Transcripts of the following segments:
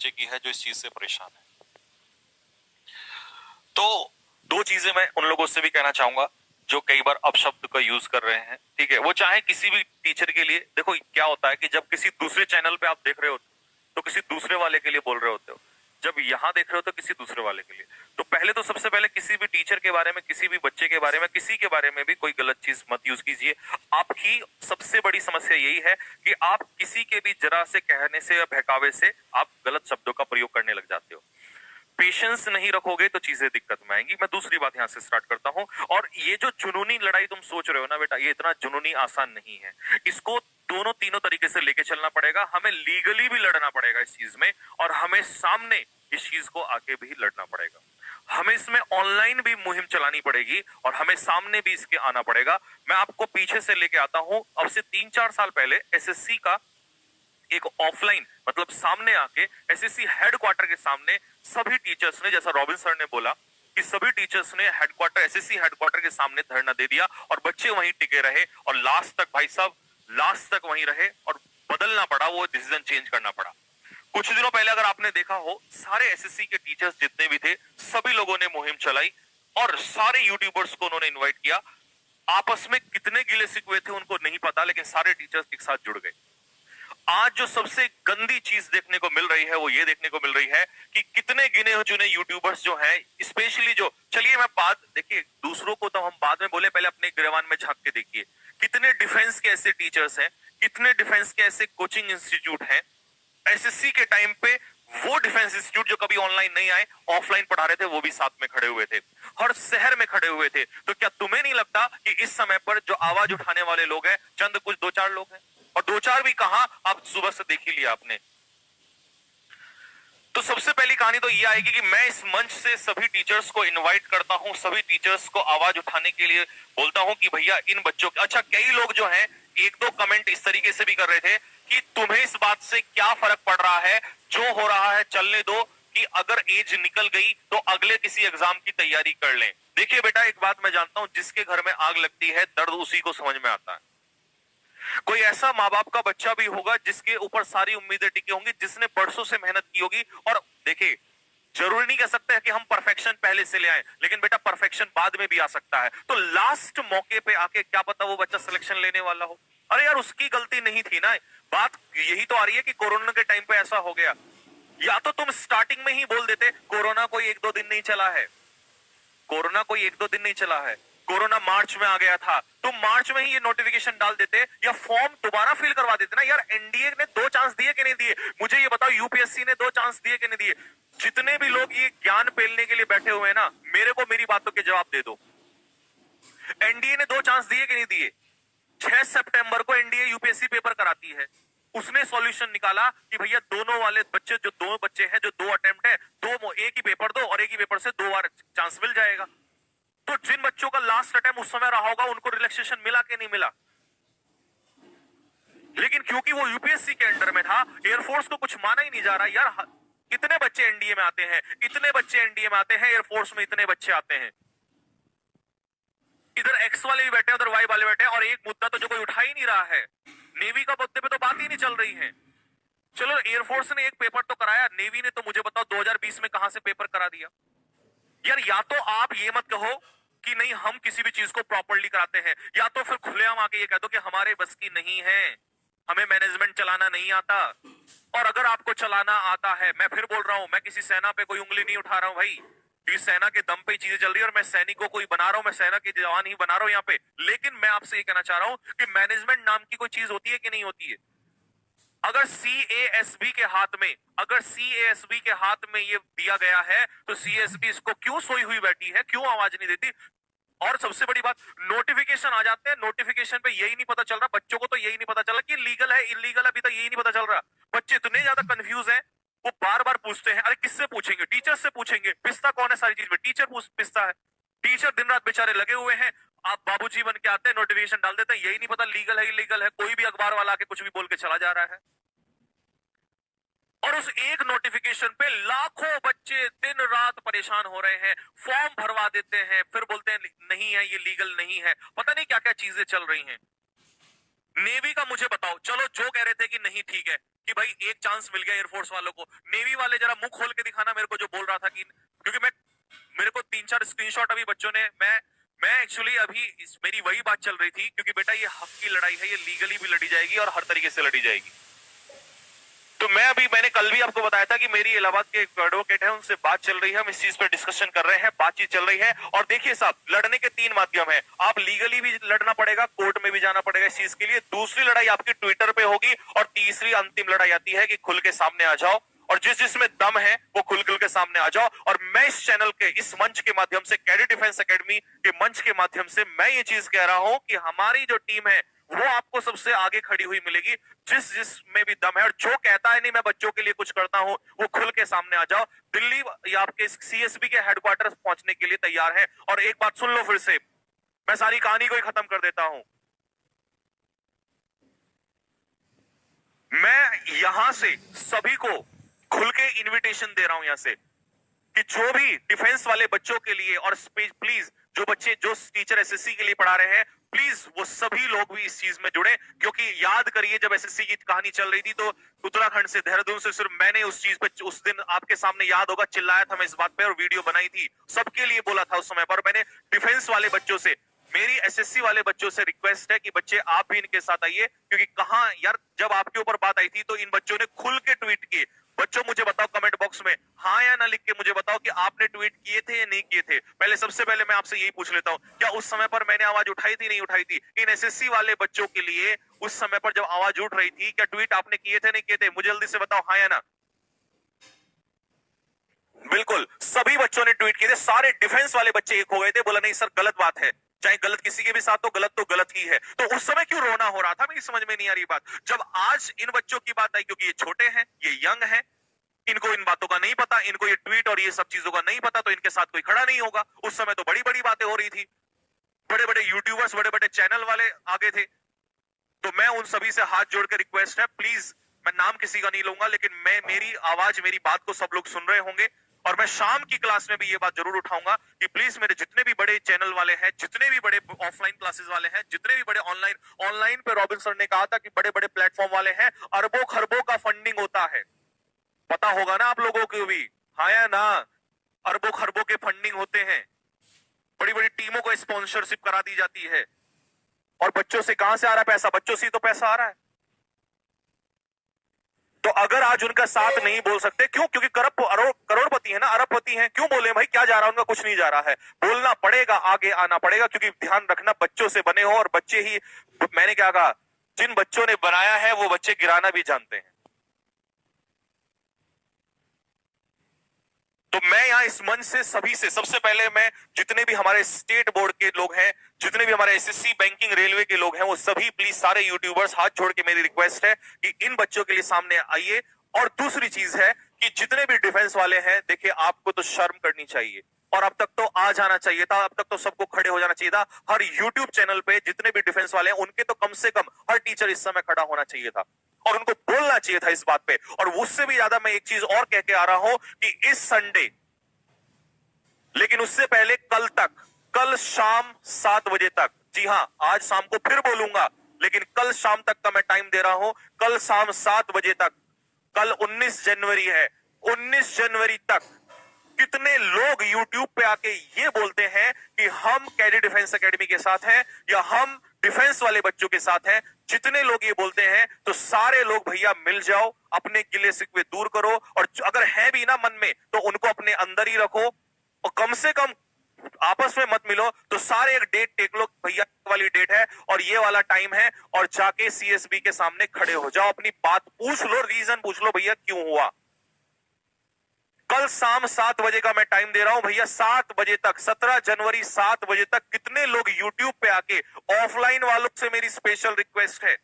बच्चे की है जो इस चीज से परेशान है। तो दो चीजें मैं उन लोगों से भी कहना चाहूंगा जो कई बार अपशब्द का यूज कर रहे हैं, ठीक है, वो चाहे किसी भी टीचर के लिए। देखो क्या होता है कि जब किसी दूसरे चैनल पे आप देख रहे हो तो किसी दूसरे वाले के लिए बोल रहे होते हो, जब यहां देख रहे हो तो किसी दूसरे वाले के लिए। तो पहले तो सबसे पहले किसी भी टीचर के बारे में, किसी भी बच्चे के बारे में, किसी के बारे में भी कोई गलत चीज मत यूज कीजिए। आपकी सबसे बड़ी समस्या यही है कि आप किसी के भी जरा से कहने से या बहकावे से आप गलत शब्दों का प्रयोग करने लग जाते हो। पेशेंस नहीं रखोगे तो चीजें दिक्कत में आएंगी। मैं दूसरी बात यहां से स्टार्ट करता हूं। और ये जो जुनूनी लड़ाई तुम सोच रहे हो ना बेटा, ये इतना जुनूनी आसान नहीं है। इसको दोनों तीनों तरीके से लेके चलना पड़ेगा। हमें लीगली भी लड़ना पड़ेगा इस चीज में, और हमें सामने इस चीज को आके भी लड़ना पड़ेगा। हमें इसमें ऑनलाइन भी मुहिम चलानी पड़ेगी और हमें सामने भी इसके आना पड़ेगा। मैं आपको पीछे से लेके आता हूं। अब से 3-4 साल पहले एसएससी का एक ऑफलाइन, मतलब सामने आके एसएससी हेडक्वार्टर के सामने सभी टीचर्स ने, जैसा रॉबिन सर ने बोला कि सभी टीचर्स ने हेडक्वार्टर, एसएससी हेडक्वार्टर के सामने धरना दे दिया और बच्चे वहीं टिके रहे और लास्ट तक, भाई साहब लास्ट तक वहीं रहे और बदलना पड़ा, वो डिसीजन चेंज करना पड़ा। कुछ दिनों पहले अगर आपने देखा हो, सारे एसएससी के टीचर्स जितने भी थे सभी लोगों ने मुहिम चलाई और सारे यूट्यूबर्स को उन्होंने इन्वाइट किया। आपस में कितने गिले शिकवे थे उनको नहीं पता, लेकिन सारे टीचर्स एक साथ जुड़ गए। आज जो सबसे गंदी चीज देखने को मिल रही है वो ये देखने को मिल रही है कि कितने गिने चुने यूट्यूबर्स जो हैं, स्पेशली जो, चलिए मैं बात, देखिए दूसरों को तो हम बाद में बोले, पहले अपने गिरवान में झांक के देखिए कितने डिफेंस के ऐसे टीचर्स हैं, कितने डिफेंस के ऐसे कोचिंग इंस्टीट्यूट हैं। एसएससी के टाइम पे वो डिफेंस इंस्टीट्यूट जो कभी ऑनलाइन नहीं आए, ऑफलाइन पढ़ा रहे थे, वो भी साथ में खड़े हुए थे, हर शहर में खड़े हुए थे। तो क्या तुम्हें नहीं लगता कि इस समय पर जो आवाज उठाने वाले लोग हैं, चंद कुछ 2-4 लोग हैं, और 2-4 भी कहां, आप सुबह से देख ही लिया आपने। तो सबसे पहली कहानी तो ये आएगी कि मैं इस मंच से सभी टीचर्स को इनवाइट करता हूं, सभी टीचर्स को आवाज उठाने के लिए बोलता हूं कि भैया इन बच्चों के, अच्छा कई लोग जो हैं 1-2 कमेंट इस तरीके से भी कर रहे थे कि तुम्हें इस बात से क्या फर्क पड़ रहा है, जो हो रहा है चलने दो, कि अगर एज निकल गई तो अगले किसी एग्जाम की तैयारी कर लें। देखिए बेटा, एक बात मैं जानता हूं, जिसके घर में आग लगती है दर्द उसी को समझ में आता है। कोई ऐसा माँ बाप का बच्चा भी होगा जिसके ऊपर सारी उम्मीदें टिकी होंगी, जिसने बरसों से मेहनत की होगी। और देखिए, जरूरी नहीं कह सकते हैं कि हम परफेक्शन पहले से ले आए, लेकिन बेटा परफेक्शन बाद में भी आ सकता है। तो लास्ट मौके पे आके क्या पता वो बच्चा सिलेक्शन लेने वाला हो। अरे यार, उसकी गलती नहीं थी ना। बात यही तो आ रही है कि कोरोना के टाइम पे ऐसा हो गया। या तो तुम स्टार्टिंग में ही बोल देते कोरोना कोई 1-2 दिन नहीं चला है, कोरोना कोई 1-2 दिन नहीं चला है, कोरोना मार्च में आ गया था, तुम मार्च में ही ये नोटिफिकेशन डाल देते या फॉर्म दोबारा फिल करवा देते ना। यार एनडीए ने 2 चांस दिए कि नहीं दिए? मुझे ये बताओ, यूपीएससी ने 2 चांस दिए कि नहीं दिए? जितने भी लोग ये ज्ञान पेलने के लिए बैठे हुए हैं ना, मेरे को मेरी बातों के जवाब दे दो। एनडीए ने 2 चांस दिए कि नहीं दिए? 6 सितंबर को एनडीए यूपीएससी पेपर कराती है। उसने सॉल्यूशन निकाला कि भैया दोनों वाले बच्चे, जो 2 बच्चे हैं, जो 2 अटेम्प्ट है, एक ही पेपर दो और एक ही पेपर से 2 बार चांस मिल जाएगा। तो जिन बच्चों का लास्ट अटेम्प्ट उस समय रहा होगा उनको रिलैक्सेशन मिला कि नहीं मिला? लेकिन क्योंकि वो यूपीएससी के अंडर में था, एयरफोर्स को कुछ माना ही नहीं जा रहा। यार कितने बच्चे एनडीए में आते हैं, इतने बच्चे एनडीए में आते हैं, एयरफोर्स में इतने बच्चे आते हैं। इधर एक्स वाले भी बैठे हैं, उधर वाई वाले बैठे हैं, और एक मुद्दा तो जो कोई उठा ही नहीं रहा है, नेवी का मुद्दे पे तो बात ही नहीं चल रही है। चलो एयरफोर्स ने एक पेपर तो कराया, नेवी ने तो मुझे बताओ 2020 में कहां से पेपर करा दिया? यार या तो आप ये मत कहो कि नहीं हम किसी भी चीज को प्रॉपरली कराते हैं, या तो फिर खुलेआम आके ये कह दो कि हमारे बस की नहीं है, हमें मैनेजमेंट चलाना नहीं आता। और अगर आपको चलाना आता है, मैं फिर बोल रहा हूं, मैं किसी सेना पे कोई उंगली नहीं उठा रहा हूं भाई, ये सेना के दम पे चीजें चल रही है और मैं सैनिकों को ही बना रहा हूं, मैं सेना के जवान ही बना रहा हूं यहाँ पे। लेकिन मैं आपसे ये कहना चाह रहा हूं कि मैनेजमेंट नाम की कोई चीज होती है कि नहीं होती है? अगर सीएएसबी के हाथ में, अगर सीएएसबी के हाथ में ये दिया गया है, तो सीएसबी इसको क्यों सोई हुई बैठी है, क्यों आवाज नहीं देती? और सबसे बड़ी बात, नोटिफिकेशन आ जाते हैं, नोटिफिकेशन पे यही नहीं पता चल रहा, बच्चों को तो यही नहीं पता चल रहा कि लीगल है इलीगल, अभी तक यही नहीं पता चल रहा। बच्चे इतने ज्यादा कंफ्यूज हैं, वो बार बार पूछते हैं। अरे किससे पूछेंगे? टीचर से पूछेंगे। पिसता कौन है सारी चीज में? टीचर पिसता है। टीचर दिन रात बेचारे लगे हुए हैं, आप बाबूजी बन के आते हैं, नोटिफिकेशन डाल देते हैं, यही नहीं पता लीगल है इलीगल है। कोई भी अखबार वाला आके कुछ भी बोल के चला जा रहा है, और उस एक नोटिफिकेशन पे लाखों बच्चे दिन रात परेशान हो रहे हैं, फॉर्म भरवा देते हैं, फिर बोलते हैं नहीं है, ये लीगल नहीं है, पता नहीं क्या क्या चीजें चल रही हैं। नेवी का मुझे बताओ, चलो जो कह रहे थे कि नहीं ठीक है, कि भाई एक चांस मिल गया एयरफोर्स वालों को। नेवी वाले जरा मुंह खोल के दिखाना मेरे को जो बोल रहा था कि, क्योंकि मेरे को 3-4 स्क्रीनशॉट अभी बच्चों ने, मैं एक्चुअली अभी मेरी वही बात चल रही थी, क्योंकि बेटा ये हक की लड़ाई है, ये लीगली भी लड़ी जाएगी और हर तरीके से लड़ी जाएगी। तो मैंने कल भी आपको बताया था कि मेरी इलाहाबाद के एक एडवोकेट है, उनसे बात चल रही है, हम इस चीज पर डिस्कशन कर रहे हैं, बातचीत चल रही है। और देखिए साहब, लड़ने के 3 माध्यम है। आप लीगली भी लड़ना पड़ेगा, कोर्ट में भी जाना पड़ेगा इस चीज के लिए। दूसरी लड़ाई आपकी ट्विटर पे होगी, और तीसरी अंतिम लड़ाई आती है कि खुल के सामने आ जाओ, और जिसमें दम है वो खुल के सामने आ जाओ। और मैं इस चैनल के, इस मंच के माध्यम से, कैडेट डिफेंस एकेडमी के मंच के माध्यम से मैं ये चीज कह रहा हूं कि हमारी जो टीम है वो आपको सबसे आगे खड़ी हुई मिलेगी, जिसमें भी दम है। और जो कहता है नहीं मैं बच्चों के लिए कुछ करता हूं, वो खुल के सामने आ जाओ। दिल्ली या आपके सीएसबी के हेडक्वार्टर पहुंचने के लिए तैयार है। और एक बात सुन लो फिर से, मैं सारी कहानी को ही खत्म कर देता हूं। मैं यहां से सभी को खुल के इन्विटेशन दे रहा हूं यहां से, कि जो भी डिफेंस वाले बच्चों के लिए, और प्लीज जो बच्चे, जो टीचर एसएससी के लिए पढ़ा रहे हैं, प्लीज वो सभी लोग भी इस चीज में जुड़े। क्योंकि याद करिए, जब एसएससी की कहानी चल रही थी तो उत्तराखंड से, देहरादून से सिर्फ मैंने उस चीज पे, उस दिन आपके सामने याद होगा, चिल्लाया था मैं इस बात पे, और वीडियो बनाई थी, सबके लिए बोला था उस समय पर। मैंने डिफेंस वाले बच्चों से, मेरी एसएससी वाले बच्चों से रिक्वेस्ट है कि बच्चे आप भी इनके साथ आइए। क्योंकि कहां यार, जब आपके ऊपर बात आई थी तो इन बच्चों ने खुल के ट्वीट किए। बच्चों मुझे बताओ कमेंट बॉक्स में हाँ या ना लिख के मुझे बताओ कि आपने ट्वीट किए थे या नहीं किए थे। पहले, सबसे पहले मैं आपसे यही पूछ लेता हूं, क्या उस समय पर मैंने आवाज उठाई थी, नहीं उठाई थी? इन एसएससी वाले बच्चों के लिए उस समय पर जब आवाज उठ रही थी, क्या ट्वीट आपने किए थे, नहीं किए थे? मुझे जल्दी से बताओ हाँ या ना। बिल्कुल सभी बच्चों ने ट्वीट किए थे, सारे डिफेंस वाले बच्चे एक हो गए थे, बोला नहीं सर गलत बात है, चाहे गलत किसी के भी साथ तो गलत ही है। तो उस समय क्यों रोना हो रहा था, मेरी समझ में नहीं आ रही बात। जब आज इन बच्चों की बात आई, क्योंकि ये छोटे हैं, ये यंग हैं, इनको इन बातों का नहीं पता, इनको ये ट्वीट और ये सब चीजों का नहीं पता, तो इनके साथ कोई खड़ा नहीं होगा। उस समय तो बड़ी बड़ी बातें हो रही थी, बड़े बड़े यूट्यूबर्स, बड़े बड़े चैनल वाले आगे थे। तो मैं उन सभी से हाथ जोड़ के रिक्वेस्ट है, प्लीज, मैं नाम किसी का नहीं लूंगा, लेकिन मैं, मेरी आवाज, मेरी बात को सब लोग सुन रहे होंगे, और मैं शाम की क्लास में भी ये बात जरूर उठाऊंगा कि प्लीज मेरे जितने भी बड़े चैनल वाले हैं, जितने भी बड़े ऑफलाइन क्लासेस वाले हैं, जितने भी बड़े ऑनलाइन पे रॉबिन सर ने कहा था कि बड़े बड़े प्लेटफॉर्म वाले हैं, अरबों खरबों का फंडिंग होता है, पता होगा ना आप लोगों को भी, हाँ या ना? अरबों खरबों के फंडिंग होते हैं, बड़ी बड़ी टीमों को स्पॉन्सरशिप करा दी जाती है। और बच्चों से कहां से आ रहा है पैसा? बच्चों से ही तो पैसा आ रहा है। तो अगर आज उनका साथ नहीं बोल सकते, क्यों? क्योंकि करोड़पति है ना, अरबपति है, क्यों बोले भाई क्या जा रहा है उनका? कुछ नहीं जा रहा है। बोलना पड़ेगा, आगे आना पड़ेगा, क्योंकि ध्यान रखना बच्चों से बने हो, और बच्चे ही, मैंने क्या कहा, जिन बच्चों ने बनाया है वो बच्चे गिराना भी जानते हैं। तो मैं यहां इस मंच से सभी से, सबसे पहले मैं, जितने भी हमारे स्टेट बोर्ड के लोग हैं, जितने भी हमारे एसएससी, बैंकिंग, रेलवे के लोग हैं, वो सभी प्लीज, सारे यूट्यूबर्स, हाथ जोड़ के मेरी रिक्वेस्ट है कि इन बच्चों के लिए सामने आइए। और दूसरी चीज है कि जितने भी डिफेंस वाले हैं, देखिए आपको तो शर्म करनी चाहिए, और अब तक तो आ जाना चाहिए था, अब तक तो सबको खड़े हो जाना चाहिए था। हर यूट्यूब चैनल पे जितने भी डिफेंस वाले हैं, उनके तो कम से कम हर टीचर इस समय खड़ा होना चाहिए था, और उनको बोलना चाहिए था इस बात पे। और उससे भी ज्यादा मैं एक चीज और कह के आ रहा हूं कि इस संडे, लेकिन उससे पहले कल तक, कल शाम 7 बजे तक, जी हां, आज शाम को फिर बोलूंगा, लेकिन कल शाम तक का मैं टाइम दे रहा हूं, कल शाम 7 बजे तक, कल 19 जनवरी है, 19 जनवरी तक कितने लोग YouTube पे आके ये बोलते हैं कि हम कैडेट डिफेंस एकेडमी के साथ हैं, या हम डिफेंस वाले बच्चों के साथ हैं, जितने लोग ये बोलते हैं, तो सारे लोग भैया मिल जाओ, अपने गिले शिकवे दूर करो, और अगर है भी ना मन में, तो उनको अपने अंदर ही रखो, और कम से कम आपस में मत मिलो। तो सारे एक डेट टेक लो, भैया वाली डेट है और ये वाला टाइम है, और जाके सीएसबी के सामने खड़े हो जाओ, अपनी बात पूछ लो, रीजन पूछ लो, भैया क्यों हुआ। कल शाम 7 बजे का मैं टाइम दे रहा हूं भैया, 7 बजे तक, 17 जनवरी 7 बजे तक कितने लोग यूट्यूब पे आके, ऑफलाइन वालों से मेरी स्पेशल रिक्वेस्ट है,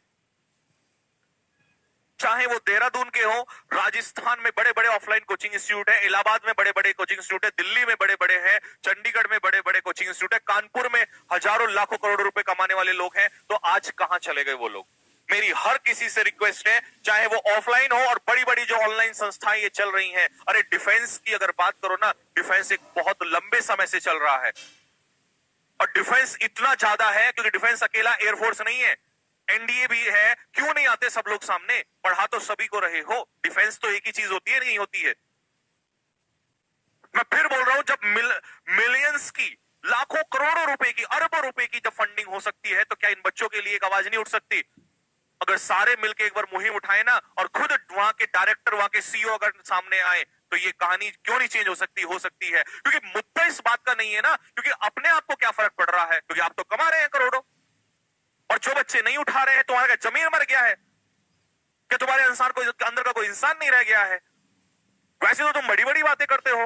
चाहे वो देहरादून के हो, राजस्थान में बड़े बड़े ऑफलाइन कोचिंग इंस्टीट्यूट है, इलाहाबाद में बड़े बड़े कोचिंग इंस्टीट्यूट है, दिल्ली में बड़े बड़े हैं, चंडीगढ़ में बड़े बड़े कोचिंग इंस्टीट्यूट है, कानपुर में हजारों लाखों करोड़ों रुपए कमाने वाले लोग हैं, तो आज कहां चले गए वो लोग? मेरी हर किसी से रिक्वेस्ट है, चाहे वो ऑफलाइन हो और बड़ी बड़ी जो ऑनलाइन संस्थाएं ये चल रही हैं। अरे डिफेंस की अगर बात करो ना, डिफेंस एक बहुत लंबे समय से चल रहा है, और डिफेंस इतना ज्यादा है क्योंकि डिफेंस अकेला एयरफोर्स नहीं है, एनडीए भी है, क्यों नहीं आते सब लोग सामने? पढ़ा तो सभी को रहे हो, डिफेंस तो एक ही चीज होती है, नहीं होती है? मैं फिर बोल रहा हूं, जब मिलियंस की, लाखों करोड़ों रुपए की, अरबों रुपए की जब फंडिंग हो सकती है, तो क्या इन बच्चों के लिए एक आवाज नहीं उठ सकती? अगर सारे मिलकर एक बार मुहिम उठाए ना, और खुद वहां के डायरेक्टर, वहां के सीईओ अगर सामने आए, तो ये कहानी क्यों नहीं चेंज हो सकती है? क्योंकि मुद्दा इस बात का नहीं है ना, क्योंकि अपने आप को क्या फर्क पड़ रहा है, क्योंकि आप तो कमा रहे हैं करोड़ों, और जो बच्चे नहीं उठा रहे हैं, तुम्हारा जमीन मर गया है क्या? तुम्हारे इंसान को अंदर का कोई इंसान नहीं रह गया है? वैसे तो तुम बड़ी बड़ी बातें करते हो।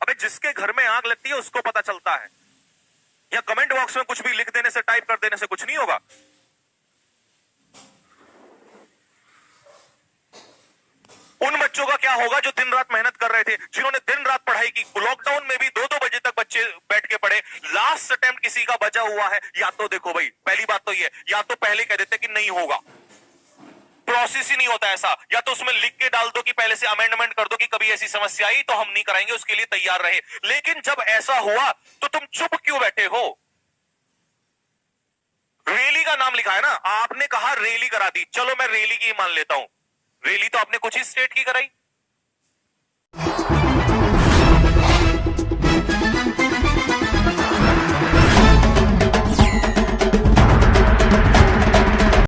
अबे जिसके घर में आग लगती है उसको पता चलता है, या कमेंट बॉक्स में कुछ भी लिख देने से, टाइप कर देने से कुछ नहीं होगा। उन बच्चों का क्या होगा जो दिन रात मेहनत कर रहे थे, जिन्होंने दिन रात पढ़ाई की, लॉकडाउन में भी 2-2 बजे तक बच्चे बैठ के पढ़े, लास्ट अटेम्प्ट किसी का बचा हुआ है? या तो देखो भाई, पहली बात तो ये, या तो पहले कह देते कि नहीं होगा, प्रोसेस ही नहीं होता ऐसा, या तो उसमें लिख के डाल दो कि पहले से अमेंडमेंट कर दो कि कभी ऐसी समस्या आई तो हम नहीं कराएंगे, उसके लिए तैयार रहे। लेकिन जब ऐसा हुआ तो तुम चुप क्यों बैठे हो? रैली का नाम लिखा है ना, आपने कहा रैली करा दी, चलो मैं रैली की मान लेता हूं, रैली तो आपने कुछ ही स्टेट की कराई,